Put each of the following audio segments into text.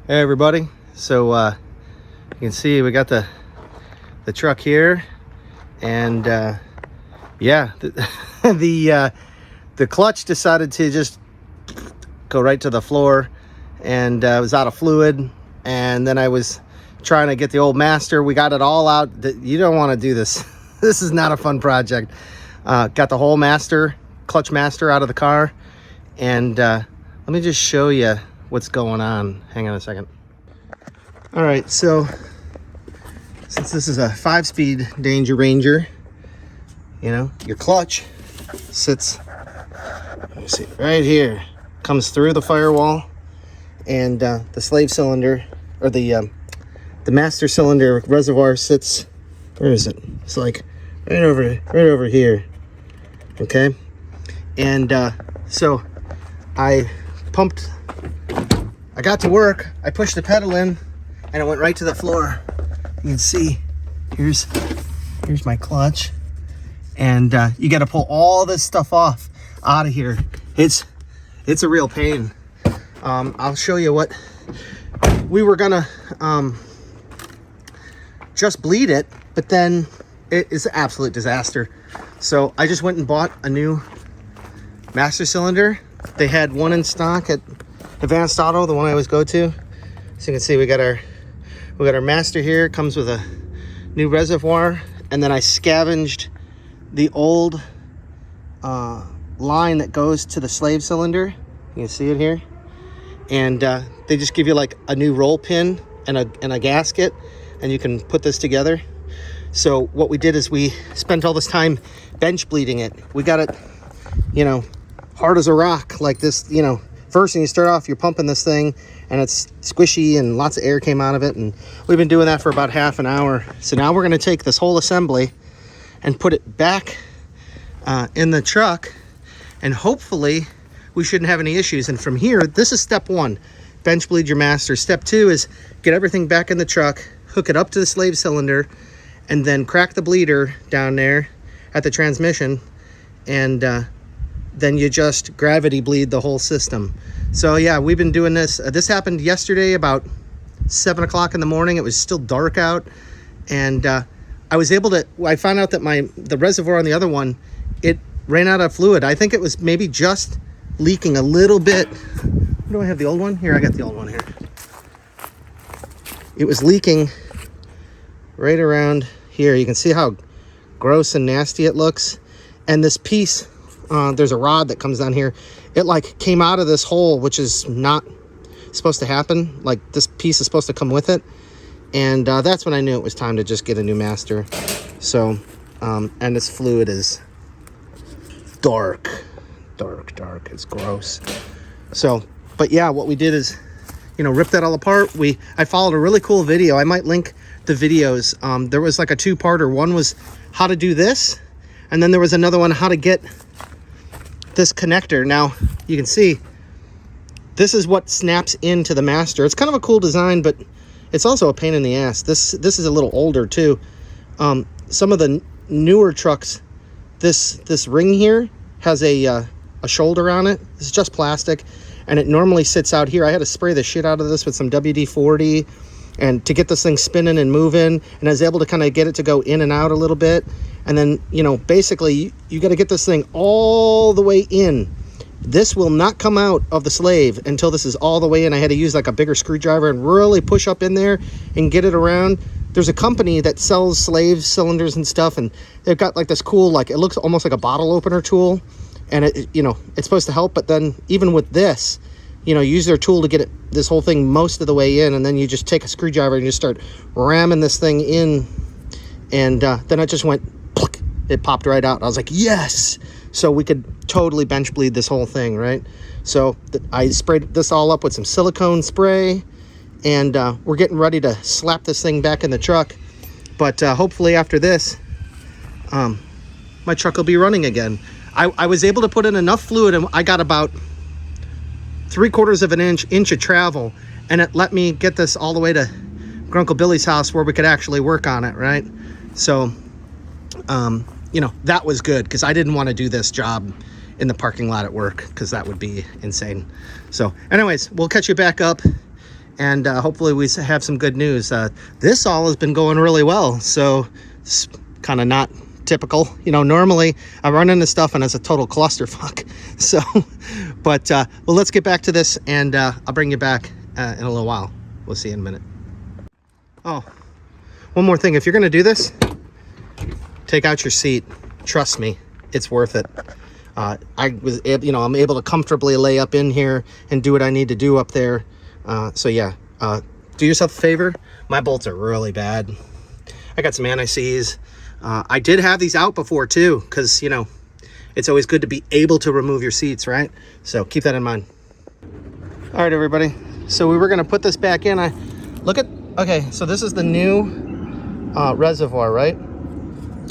Hey everybody, so you can see we got the truck here, and yeah, the clutch decided to just go right to the floor, and it was out of fluid. And then I was trying to get the old master. We got it all out. You don't want to do this. This is not a fun project. Got the whole clutch master out of the car, and let me just show you what's going on. Hang on a second. All right, so since this is a 5-speed Danger Ranger, you know, your clutch sits, let me see, right here, comes through the firewall, and the slave cylinder, or the master cylinder reservoir sits, where is it? It's like right over here. Okay, and so I got to work, I pushed the pedal in, and it went right to the floor. You can see, here's my clutch, and you got to pull all this stuff out of here. It's a real pain. I'll show you what we were gonna just bleed it, but then it is an absolute disaster. So I just went and bought a new master cylinder. They had one in stock at Advanced Auto, the one I always go to. So you can see we got our master here. It comes with a new reservoir, and then I scavenged the old line that goes to the slave cylinder. You can see it here, and they just give you like a new roll pin and a gasket, and you can put this together. So what we did is we spent all this time bench bleeding it. We got it, you know, hard as a rock like this. You know, first when you start off, you're pumping this thing, and it's squishy and lots of air came out of it, and we've been doing that for about half an hour. So now we're going to take this whole assembly and put it back in the truck, and hopefully we shouldn't have any issues. And from here, this is step one, bench bleed your master. Step two is get everything back in the truck, hook it up to the slave cylinder, and then crack the bleeder down there at the transmission, and then you just gravity bleed the whole system. So yeah, we've been doing this. This happened yesterday about 7 o'clock in the morning. It was still dark out, and I was able to, I found out that the reservoir on the other one, it ran out of fluid. I think it was maybe just leaking a little bit. Do I have the old one? Here, I got the old one here. It was leaking right around here. You can see how gross and nasty it looks. And this piece, there's a rod that comes down here. It like came out of this hole, which is not supposed to happen. Like this piece is supposed to come with it. And that's when I knew it was time to just get a new master. So, and this fluid is dark. It's gross. So, but yeah, what we did is, you know, rip that all apart. I followed a really cool video. I might link the videos. There was like a two-parter. One was how to do this, and then there was another one, how to get this connector. Now you can see this is what snaps into the master. It's kind of a cool design, but it's also a pain in the ass. This is a little older too. Some of the newer trucks, this ring here has a shoulder on it. It's just plastic, and it normally sits out here. I had to spray the shit out of this with some WD-40 and to get this thing spinning and moving, and I was able to kind of get it to go in and out a little bit. And then, you know, basically you got to get this thing all the way in. This will not come out of the slave until this is all the way in. I had to use like a bigger screwdriver and really push up in there and get it around. There's a company that sells slave cylinders and stuff, and they've got like this cool, like it looks almost like a bottle opener tool, and it, you know, it's supposed to help. But then even with this, you know, use their tool to get this whole thing most of the way in, and then you just take a screwdriver and just start ramming this thing in, and then it just went, it popped right out. I was like, yes! So we could totally bench bleed this whole thing, right? So I sprayed this all up with some silicone spray, and we're getting ready to slap this thing back in the truck. But hopefully after this, my truck will be running again. I was able to put in enough fluid, and I got about 3/4 of an inch of travel, and it let me get this all the way to Grunkle Billy's house where we could actually work on it, right? So, you know, that was good, because I didn't want to do this job in the parking lot at work, because that would be insane. So anyways, we'll catch you back up and hopefully we have some good news. This all has been going really well, so it's kind of not typical. You know, normally I run into stuff and it's a total clusterfuck. So, but well, let's get back to this, and I'll bring you back in a little while. We'll see you in a minute. Oh, one more thing. If you're going to do this, take out your seat. Trust me, it's worth it. I was, you know, I'm able to comfortably lay up in here and do what I need to do up there. So yeah, do yourself a favor. My bolts are really bad. I got some anti-seize. I did have these out before too, because, you know, it's always good to be able to remove your seats, right? So keep that in mind. All right, everybody. So we were going to put this back in. Okay, so this is the new reservoir, right?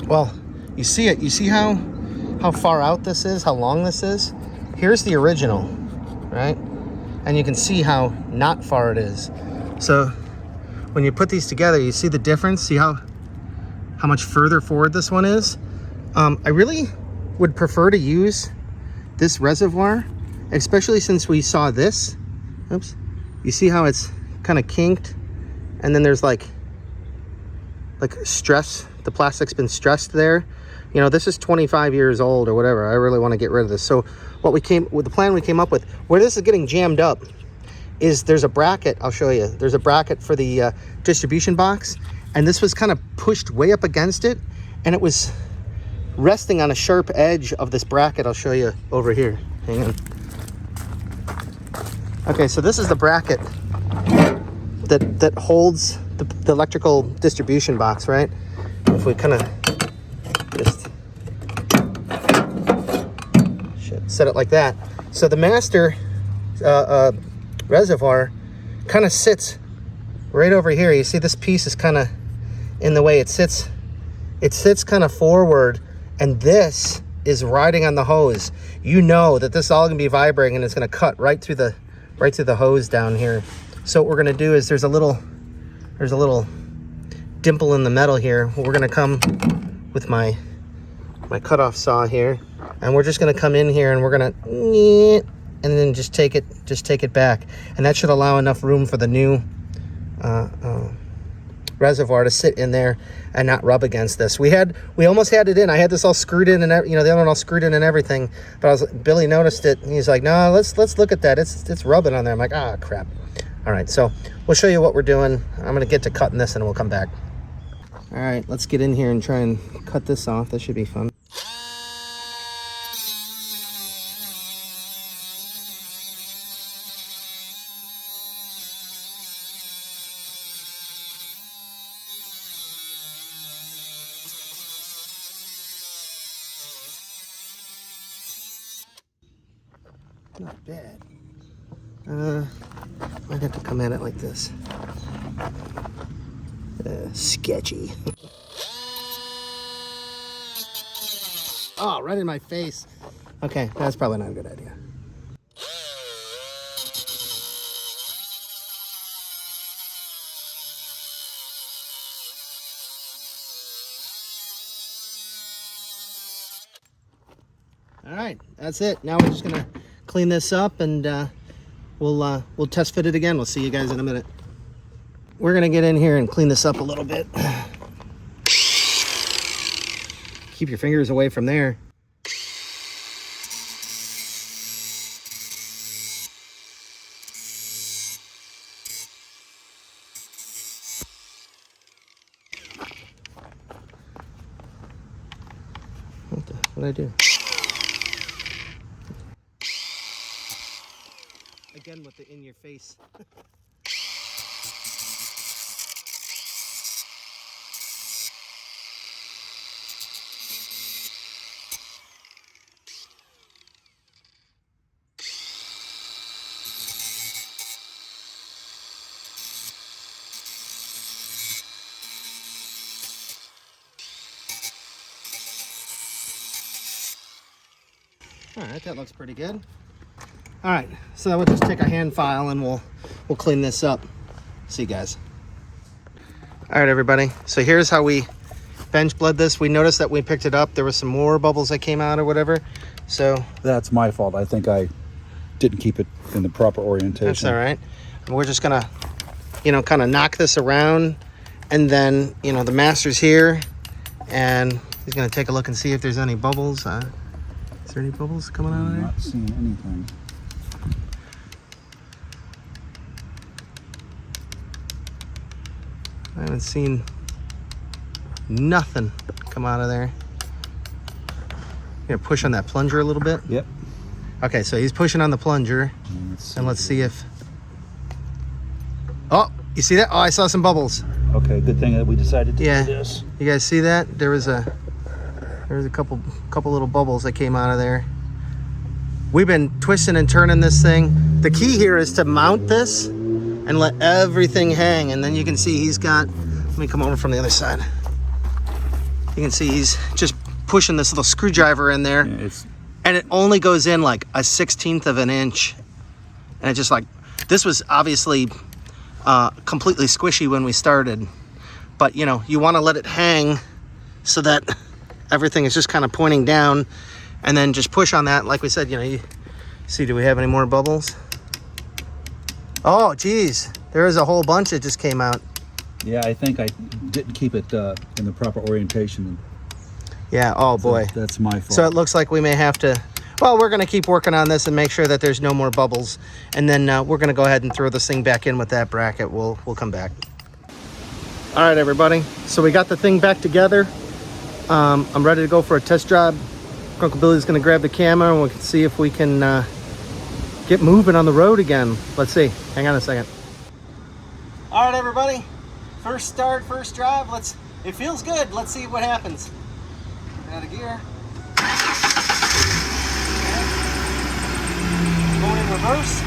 Well, you see it. You see how far out this is, how long this is? Here's the original, right? And you can see how not far it is. So when you put these together, you see the difference? See how much further forward this one is? I really would prefer to use this reservoir, especially since we saw this. Oops. You see how it's kind of kinked? And then there's like stress. The plastic's been stressed there. You know, this is 25 years old or whatever. I really want to get rid of this. So the plan we came up with, where this is getting jammed up, is there's a bracket. I'll show you. There's a bracket for the distribution box, and this was kind of pushed way up against it, and it was resting on a sharp edge of this bracket. I'll show you over here. Hang on. Okay, so this is the bracket that holds the electrical distribution box, right? If we kind of just set it like that. So the master reservoir kind of sits right over here. You see this piece is kind of in the way. It sits kind of forward, and this is riding on the hose. You know that this is all gonna be vibrating, and it's gonna cut right through the hose down here. So what we're gonna do is there's a little dimple in the metal here. We're gonna come with my cutoff saw here, and we're just gonna come in here, and we're gonna and then just take it back, and that should allow enough room for the new reservoir to sit in there and not rub against this. We almost had it in. I had this all screwed in, and you know, the other one all screwed in and everything. But Billy noticed it, and he's like, "No, let's look at that. It's rubbing on there." I'm like, "Ah, crap." All right, so we'll show you what we're doing. I'm gonna get to cutting this, and we'll come back. All right, let's get in here and try and cut this off. That should be fun. Not bad. Might have to come at it like this. Sketchy. Oh, right in my face. Okay, that's probably not a good idea. All right, that's it. Now we're just gonna clean this up, and we'll test fit it again. We'll see you guys in a minute. We're gonna get in here and clean this up a little bit. Keep your fingers away from there. What'd I do? Again with the in your face. All right, that looks pretty good. All right, so we'll just take a hand file and we'll clean this up. See you guys. All right, everybody. So here's how we bench bled this. We noticed that we picked it up. There was some more bubbles that came out or whatever. So that's my fault. I think I didn't keep it in the proper orientation. That's all right. And we're just gonna you know, kind of knock this around, and then, you know, the master's here, and he's gonna take a look and see if there's any bubbles. Is there any bubbles coming out of there? I'm not seeing anything. I haven't seen nothing come out of there. Gonna push on that plunger a little bit. Yep. Okay, so he's pushing on the plunger, and let's see if. Oh, you see that? Oh, I saw some bubbles. Okay, good thing that we decided to Yeah. do this. You guys see that? There was a couple little bubbles that came out of there. We've been twisting and turning this thing. The key here is to mount this and let everything hang, and then you can see he's got. Let me come over from the other side. You can see he's just pushing this little screwdriver in there, Yeah, and it only goes in like a 1/16 of an inch, and it just like, this was obviously completely squishy when we started, but you know, you want to let it hang so that everything is just kind of pointing down, and then just push on that. Like we said, you know, you see, do we have any more bubbles? Oh geez, there is a whole bunch that just came out. yeah, I think I didn't keep it in the proper orientation. Yeah, oh boy. So that's my fault. So it looks like we may have to, well, we're going to keep working on this and make sure that there's no more bubbles. And then we're going to go ahead and throw this thing back in with that bracket. We'll come back. All right, everybody. So we got the thing back together. I'm ready to go for a test drive. Grunkle Billy's going to grab the camera, and we can see if we can get moving on the road again. Let's see. Hang on a second. All right, everybody. First start, first drive. It feels good. Let's see what happens. Out of gear. Going in reverse.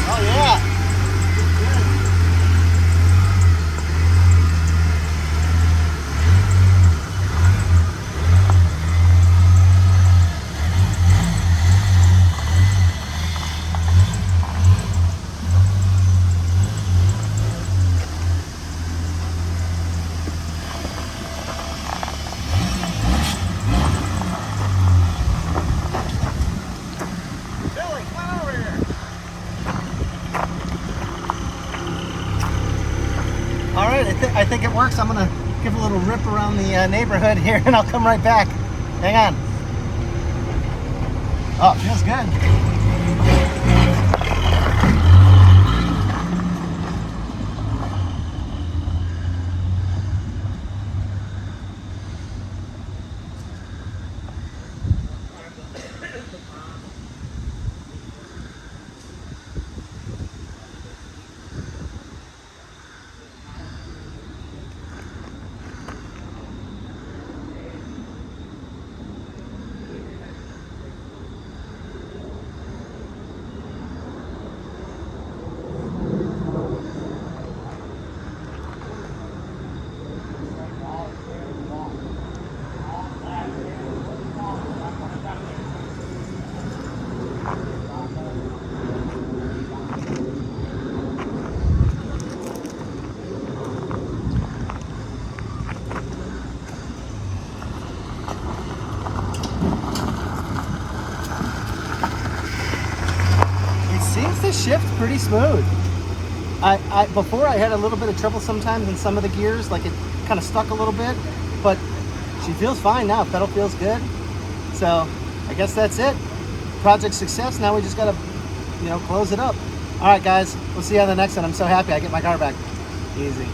Oh yeah. All right, I think it works. I'm gonna give a little rip around the neighborhood here, and I'll come right back. Hang on. Oh, it feels good. Seems to shift pretty smooth. Before I had a little bit of trouble sometimes in some of the gears, like it kind of stuck a little bit, but she feels fine now. Pedal feels good. So I guess that's it. Project success. Now we just gotta, you know, close it up. All right, guys, we'll see you on the next one. I'm so happy I get my car back. Easy.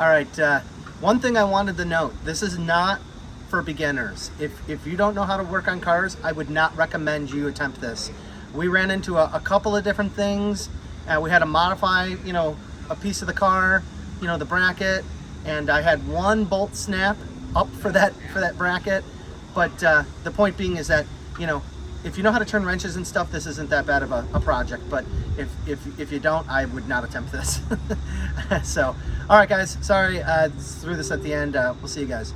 All right, one thing I wanted to note, this is not for beginners. If you don't know how to work on cars, I would not recommend you attempt this. We ran into a couple of different things. We had to modify, you know, a piece of the car, you know, the bracket, and I had one bolt snap up for that bracket. But the point being is that, you know, if you know how to turn wrenches and stuff, this isn't that bad of a project. But if you don't, I would not attempt this. So, all right, guys, sorry, threw this at the end. We'll see you guys.